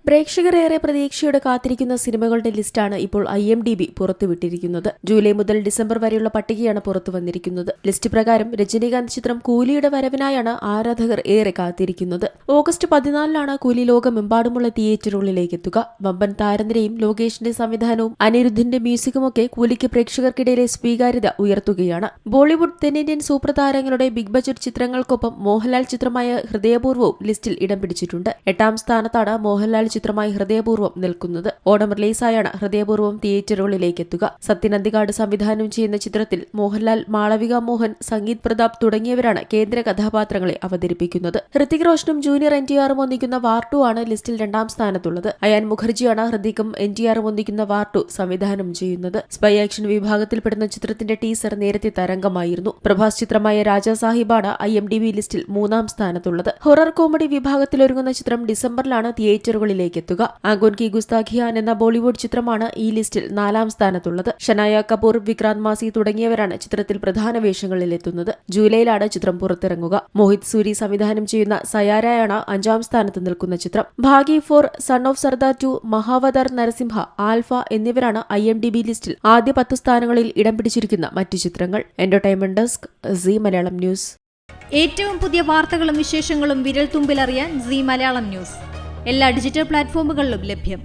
പ്രേക്ഷകരേറെ പ്രതീക്ഷയോടെ കാത്തിരിക്കുന്ന സിനിമകളുടെ ലിസ്റ്റാണ് ഇപ്പോൾ IMDb പുറത്തുവിട്ടിരിക്കുന്നത്. ജൂലൈ മുതൽ ഡിസംബർ വരെയുള്ള പട്ടികയാണ് പുറത്തു വന്നിരിക്കുന്നത്. ലിസ്റ്റ് പ്രകാരം രജനീകാന്ത് ചിത്രം കൂലിയുടെ വരവിനായാണ് ആരാധകർ ഏറെ കാത്തിരിക്കുന്നത്. ഓഗസ്റ്റ് 14 കൂലി ലോകമെമ്പാടുമുള്ള തിയേറ്ററുകളിലേക്ക് എത്തുക. വമ്പൻ താരനിരയും ലോകേഷിന്റെ സംവിധാനവും അനിരുദ്ധിന്റെ മ്യൂസിക്കുമൊക്കെ കൂലിക്ക് പ്രേക്ഷകർക്കിടയിലെ സ്വീകാര്യത ഉയർത്തുകയാണ്. ബോളിവുഡ് തെന്നിന്ത്യൻ സൂപ്പർ താരങ്ങളുടെ ബിഗ് ബജറ്റ് ചിത്രങ്ങൾക്കൊപ്പം മോഹൻലാൽ ചിത്രമായ ഹൃദയപൂർവ്വവും ലിസ്റ്റിൽ ഇടം പിടിച്ചിട്ടുണ്ട്. 8ാം സ്ഥാനത്താണ് മോഹൻലാൽ ചിത്രമായി ഹൃദയപൂർവ്വം നിൽക്കുന്നത്. ഓണം റിലീസായാണ് ഹൃദയപൂർവ്വം തിയേറ്ററുകളിലേക്ക് എത്തുക. സത്യൻ അന്തിക്കാട് സംവിധാനം ചെയ്യുന്ന ചിത്രത്തിൽ മോഹൻലാൽ, മാളവിക മോഹൻ, സംഗീത് പ്രതാപ് തുടങ്ങിയവരാണ് കേന്ദ്ര കഥാപാത്രങ്ങളെ അവതരിപ്പിക്കുന്നത്. ഹൃതിക് റോഷനും ജൂനിയർ NTRും ഒന്നിക്കുന്ന വാർ 2 ആണ് ലിസ്റ്റിൽ 2ാം സ്ഥാനത്തുള്ളത്. അയാൻ മുഖർജിയാണ് ഹൃതിക്കും NTRും ഒന്നിക്കുന്ന വാർ 2 സംവിധാനം ചെയ്യുന്നത്. സ്പൈ ആക്ഷൻ വിഭാഗത്തിൽപ്പെടുന്ന ചിത്രത്തിന്റെ ടീസർ നേരത്തെ തരംഗമായിരുന്നു. പ്രഭാസ് ചിത്രമായ രാജാ സാഹിബാണ് IMDb ലിസ്റ്റിൽ 3ാം സ്ഥാനത്തുള്ളത്. ഹൊറർ കോമഡി വിഭാഗത്തിലൊരുങ്ങുന്ന ചിത്രം ഡിസംബറിലാണ് തിയേറ്ററുകളിലേക്ക് എത്തുക. ആഗോൻ കി ഗുസ്താഖിയാൻ എന്ന ബോളിവുഡ് ചിത്രമാണ് ഈ ലിസ്റ്റിൽ 4ാം സ്ഥാനത്തുള്ളത്. ഷനായ കപൂർ, വിക്രാന്ത് മാസി തുടങ്ങിയവരാണ് ചിത്രത്തിൽ പ്രധാന വേഷങ്ങളിൽ എത്തുന്നത്. ജൂലൈയിലാണ് ചിത്രം പുറത്തിറങ്ങുക. മോഹിത് സൂരി സംവിധാനം ചെയ്യുന്ന സയാരയാണ് 5ാം സ്ഥാനത്ത് നിൽക്കുന്ന ചിത്രം. ഭാഗി 4, son of Sardar 2, Mahavatar Narasimha, alpha എന്നിവരാണ് IMDb ലിസ്റ്റിൽ ആദ്യ 10 സ്ഥാനങ്ങളിൽ ഇടം പിടിച്ചിരിക്കുന്ന മറ്റു ചിത്രങ്ങൾ. Entertainment desk, Zee Malayalam news. ഏറ്റവും പുതിയ വാർത്തകളും വിശേഷങ്ങളും വിരൽ തുമ്പിലറിയാൻ സീ മലയാളം ന്യൂസ് എല്ലാ ഡിജിറ്റൽ പ്ലാറ്റ്ഫോമുകളിലും ലഭ്യം.